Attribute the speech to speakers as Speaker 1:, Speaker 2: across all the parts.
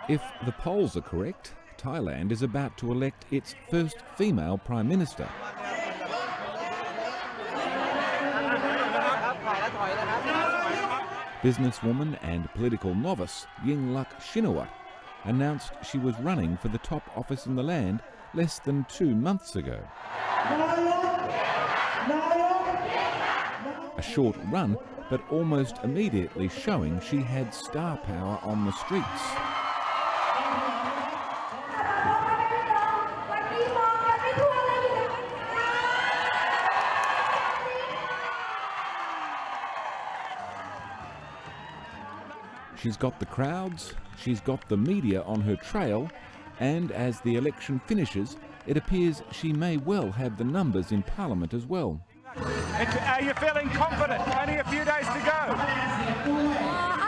Speaker 1: If the polls are correct, Thailand is about to elect its first female Prime Minister. Businesswoman and political novice Yingluck Shinawatra announced she was running for the top office in the land less than 2 months ago. A short run, but almost immediately showing she had star power on the streets. She's got the crowds, she's got the media on her trail, and as the election finishes, it appears she may well have the numbers in Parliament as well.
Speaker 2: Are you feeling confident? Only a few days to go.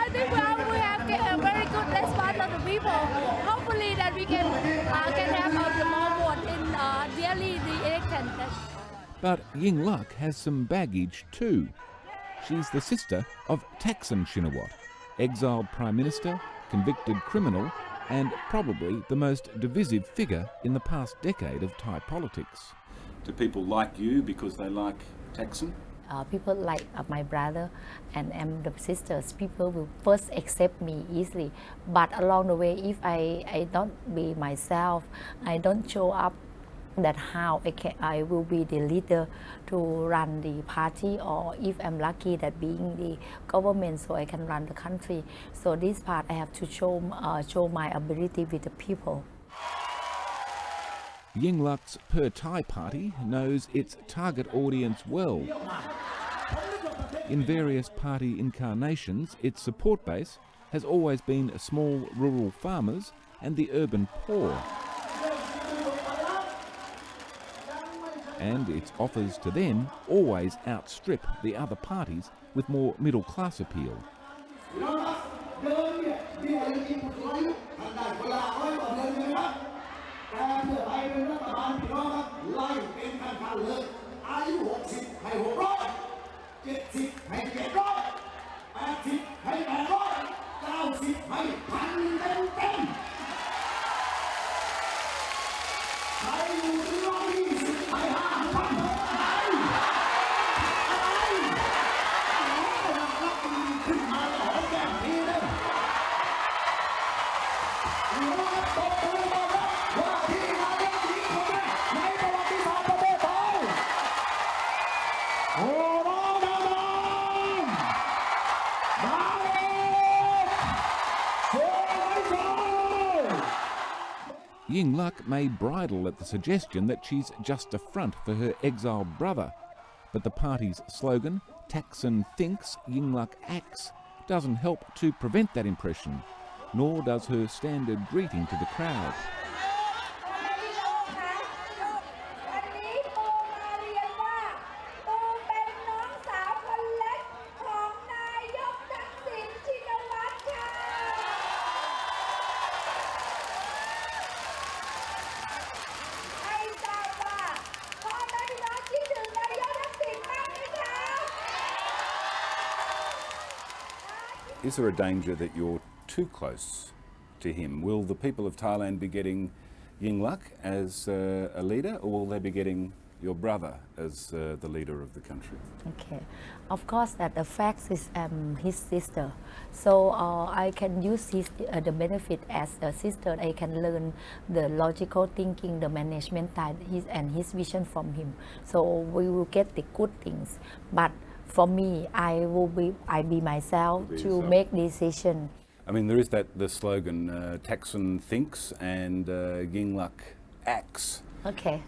Speaker 3: I think we have a very good response of the people. Hopefully that we can have more vote in yearly the election.
Speaker 1: But Yingluck has some baggage too. She's the sister of Thaksin Shinawatra, exiled Prime Minister, convicted criminal, and probably the most divisive figure in the past decade of Thai politics.
Speaker 4: Do people like you because they like Thaksin?
Speaker 5: People like my brother and the sisters. People will first accept me easily. But along the way, if I don't be myself, I don't show up, that how I will be the leader to run the party, or if I'm lucky that being the government so I can run the country. So this part I have to show my ability with the people.
Speaker 1: Yingluck's Per Thai party knows its target audience well. In various party incarnations, its support base has always been small rural farmers and the urban poor. And its offers to them always outstrip the other parties with more middle-class appeal. Yingluck may bridle at the suggestion that she's just a front for her exiled brother, but the party's slogan, Thaksin thinks, Yingluck acts, doesn't help to prevent that impression, nor does her standard greeting to the crowd.
Speaker 4: Is there a danger that you're too close to him? Will the people of Thailand be getting Yingluck as a leader, or will they be getting your brother as the leader of the country?
Speaker 5: Okay, of course that the fact is his sister, so I can use the benefit as a sister. I can learn the logical thinking, the management style, his vision from him. So we will get the good things. But for me, I be myself to make decision.
Speaker 4: I mean, there is the slogan, Thaksin thinks and Yingluck acts.
Speaker 5: Okay.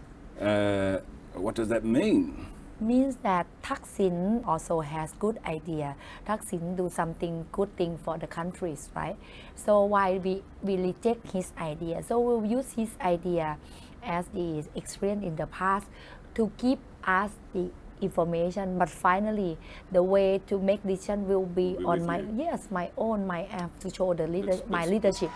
Speaker 4: What does that mean?
Speaker 5: Means that Thaksin also has good idea. Thaksin do something good thing for the countries, right? So why we reject his idea? So we'll use his idea as the experience in the past to give us the information, but finally the way to make decision will be on my own. I have to show the my leadership.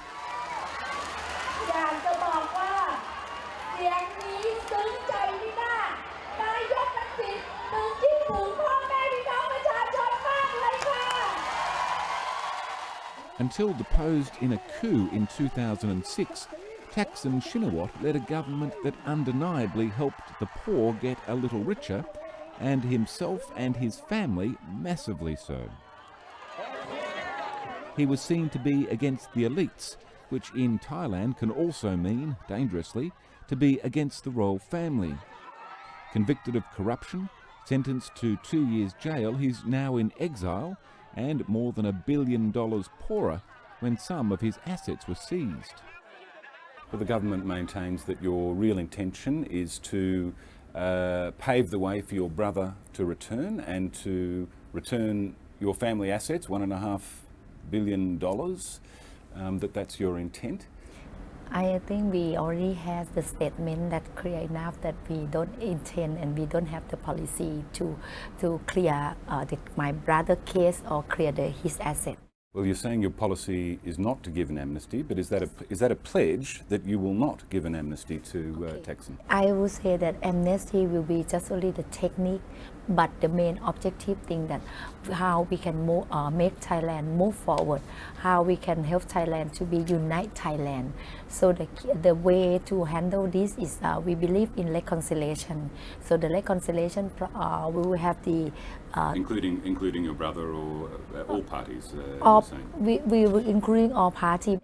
Speaker 1: Until deposed in a coup in 2006, Thaksin Shinawatra led a government that undeniably helped the poor get a little richer, and himself and his family massively so. He was seen to be against the elites, which in Thailand can also mean, dangerously, to be against the royal family. Convicted of corruption, sentenced to 2 years jail, he's now in exile and more than $1 billion poorer when some of his assets were seized.
Speaker 4: But the government maintains that your real intention is to pave the way for your brother to return and to return your family assets, $1.5 billion, that's your intent.
Speaker 5: I think we already have the statement that clear enough that we don't intend and we don't have the policy to clear my brother's case or clear his asset.
Speaker 4: Well, you're saying your policy is not to give an amnesty, but is that a pledge that you will not give an amnesty to Thaksin?
Speaker 5: I would say that amnesty will be just only the technique, but the main objective thing that how we can make Thailand move forward, how we can help Thailand to be unite Thailand. So the way to handle this is we believe in reconciliation. So the reconciliation we will have the
Speaker 4: including your brother or all parties.
Speaker 5: We will including all parties.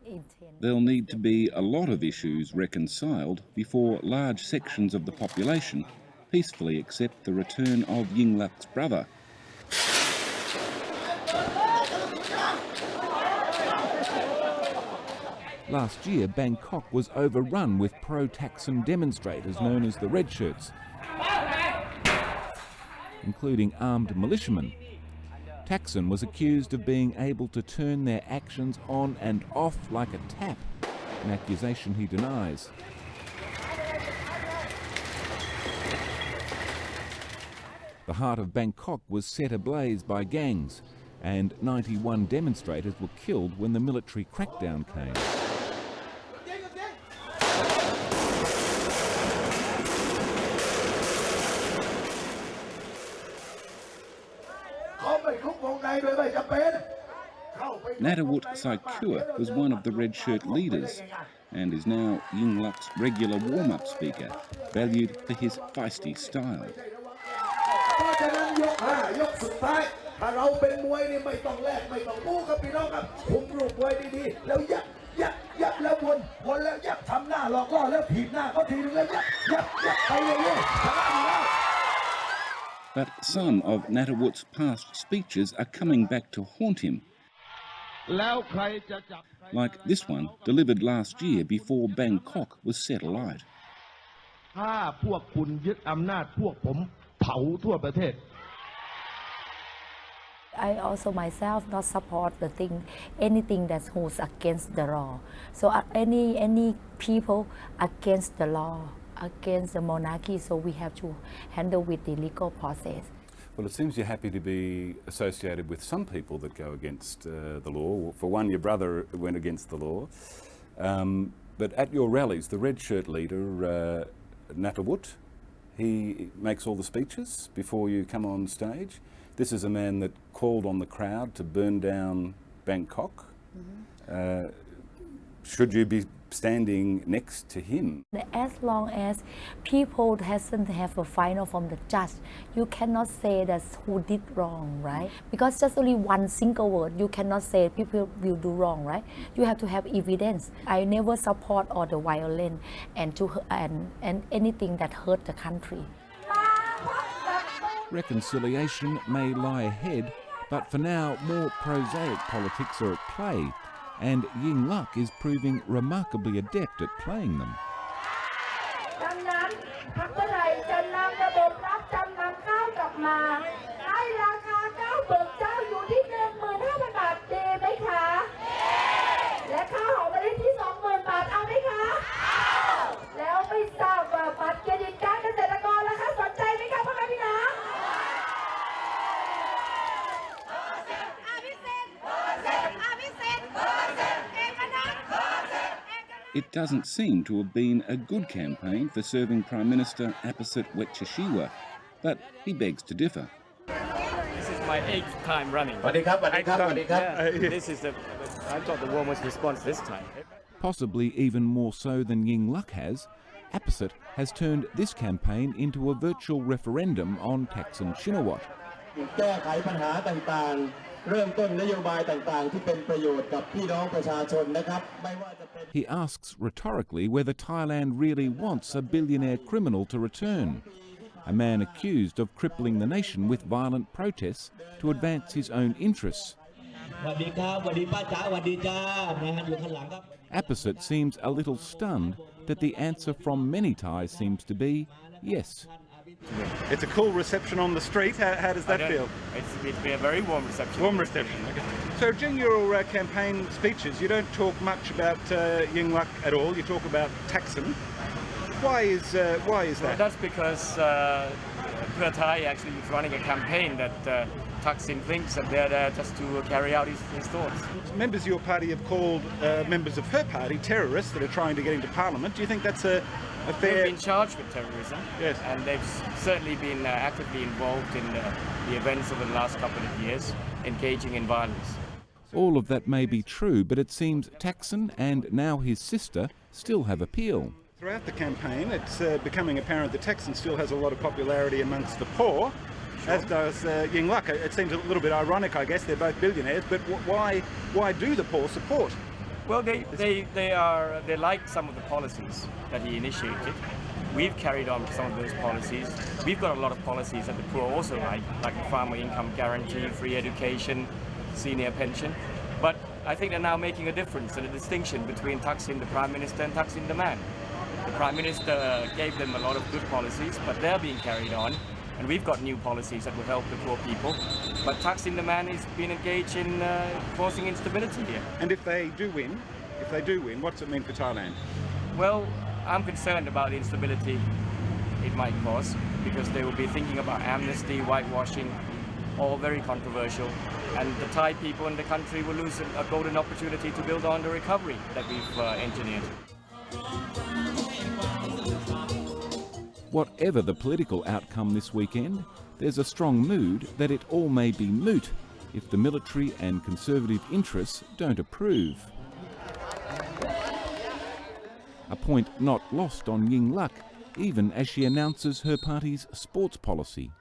Speaker 1: There'll need to be a lot of issues reconciled before large sections of the population peacefully accept the return of Yingluck's brother. Last year, Bangkok was overrun with pro-Thaksin demonstrators known as the Red Shirts, including armed militiamen. Thaksin was accused of being able to turn their actions on and off like a tap, an accusation he denies. The heart of Bangkok was set ablaze by gangs, and 91 demonstrators were killed when the military crackdown came. Natawut Saikur was one of the red shirt leaders and is now Yingluck's regular warm-up speaker, valued for his feisty style. But some of Natawut's past speeches are coming back to haunt him. Like this one, delivered last year before Bangkok was set alight.
Speaker 5: I also myself not support anything that goes against the law. So any people against the law, against the monarchy, so we have to handle with the legal process.
Speaker 4: Well, it seems you're happy to be associated with some people that go against the law. For one, your brother went against the law. But at your rallies, the red shirt leader, Natawut, he makes all the speeches before you come on stage. This is a man that called on the crowd to burn down Bangkok. Mm-hmm. Should you be standing next to him?
Speaker 5: As long as people hasn't have a final from the judge, you cannot say that who did wrong, right? Because just only one single word, you cannot say people will do wrong, right? You have to have evidence. I never support all the violence and anything that hurt the country.
Speaker 1: Reconciliation may lie ahead, but for now more prosaic politics are at play, and Yingluck is proving remarkably adept at playing them. It doesn't seem to have been a good campaign for serving Prime Minister Abhisit Vejjajiva, but he begs to differ.
Speaker 6: This is my 8th time running.
Speaker 7: This is the
Speaker 6: I got the warmest response this time.
Speaker 1: Possibly even more so than Yingluck has, Abhisit has turned this campaign into a virtual referendum on Thaksin Shinawatra.
Speaker 7: แก้ไขปัญหาต่างๆเริ่มต้นนโยบายต่างๆที่เป็นประโยชน์กับพี่น้องประชาชนนะครับไม่ว่าจะเป็น
Speaker 1: He asks rhetorically whether Thailand really wants a billionaire criminal to return, a man accused of crippling the nation with violent protests to advance his own interests. Abhisit seems a little stunned that the answer from many Thais seems to be yes.
Speaker 2: It's a cool reception on the street. How does that feel?
Speaker 6: It's been a very warm reception.
Speaker 2: Warm reception. Okay. So during your campaign speeches, you don't talk much about Yingluck at all. You talk about Thaksin. Why is that?
Speaker 6: Well, that's because Thai actually is running a campaign that Thaksin thinks that they're there just to carry out his thoughts.
Speaker 2: Members of your party have called members of her party terrorists that are trying to get into Parliament. Do you think that's a fair...
Speaker 6: They've been charged with terrorism,
Speaker 2: yes,
Speaker 6: and they've certainly been actively involved in the events of the last couple of years, engaging in violence.
Speaker 1: All of that may be true, but it seems Thaksin and now his sister still have appeal.
Speaker 2: Throughout the campaign, it's becoming apparent that Thaksin still has a lot of popularity amongst the poor, as does Yingluck. It seems a little bit ironic, I guess. They're both billionaires, but why do the poor support?
Speaker 6: Well, they like some of the policies that he initiated. We've carried on some of those policies. We've got a lot of policies that the poor also like the farmer income guarantee, free education, senior pension. But I think they're now making a difference and a distinction between Thaksin, the Prime Minister, and Thaksin, the man. The Prime Minister gave them a lot of good policies, but they're being carried on. And we've got new policies that will help the poor people. But Thaksin, the man, has been engaged in causing instability here.
Speaker 2: And if they do win, what does it mean for Thailand?
Speaker 6: Well, I'm concerned about the instability it might cause, because they will be thinking about amnesty, whitewashing, all very controversial. And the Thai people in the country will lose a golden opportunity to build on the recovery that we've engineered.
Speaker 1: Whatever the political outcome this weekend, there's a strong mood that it all may be moot if the military and conservative interests don't approve. A point not lost on Yingluck, even as she announces her party's sports policy.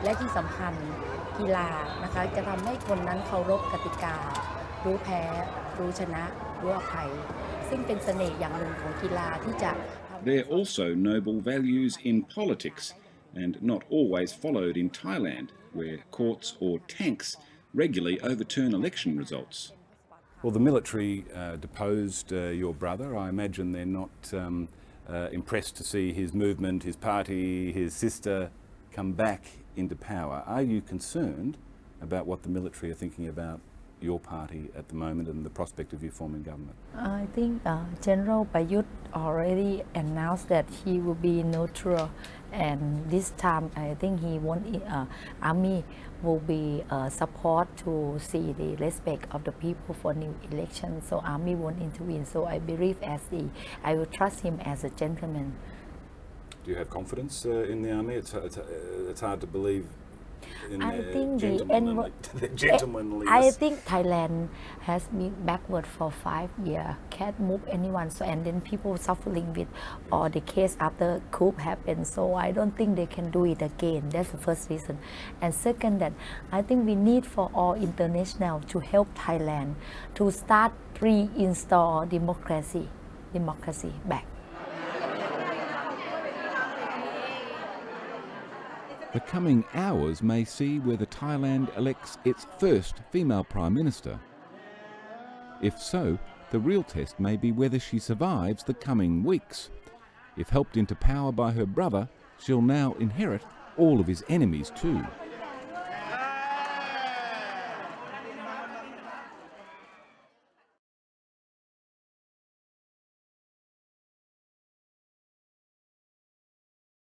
Speaker 5: และที่สำคัญกีฬานะคะจะทำให้คนนั้นเคารพกติการู้แพ้รู้ชนะรู้อภัยซึ่งเป็นเสน่ห์อย่างหนึ่งของกีฬาที่จะ
Speaker 4: There are also noble values in politics, and not always followed in Thailand, where courts or tanks regularly overturn election results. Well, the military deposed your brother. I imagine they're not impressed to see his movement, his party, his sister come back into power. Are you concerned about what the military are thinking about your party at the moment and the prospect of you forming government?
Speaker 5: I think General Prayut already announced that he will be neutral, and this time I think he want army will be support to see the respect of the people for new elections. So army won't intervene. So I believe I will trust him as a gentleman.
Speaker 4: Do you have confidence in the army? It's hard to believe.
Speaker 5: I think I think Thailand has been backward for 5 years. Can't move anyone. So and then people suffering with all the case after coup happened. So I don't think they can do it again. That's the first reason. And second, that I think we need for all international to help Thailand to start reinstall democracy back.
Speaker 1: The coming hours may see whether Thailand elects its first female Prime Minister. If so, the real test may be whether she survives the coming weeks. If helped into power by her brother, she'll now inherit all of his enemies too.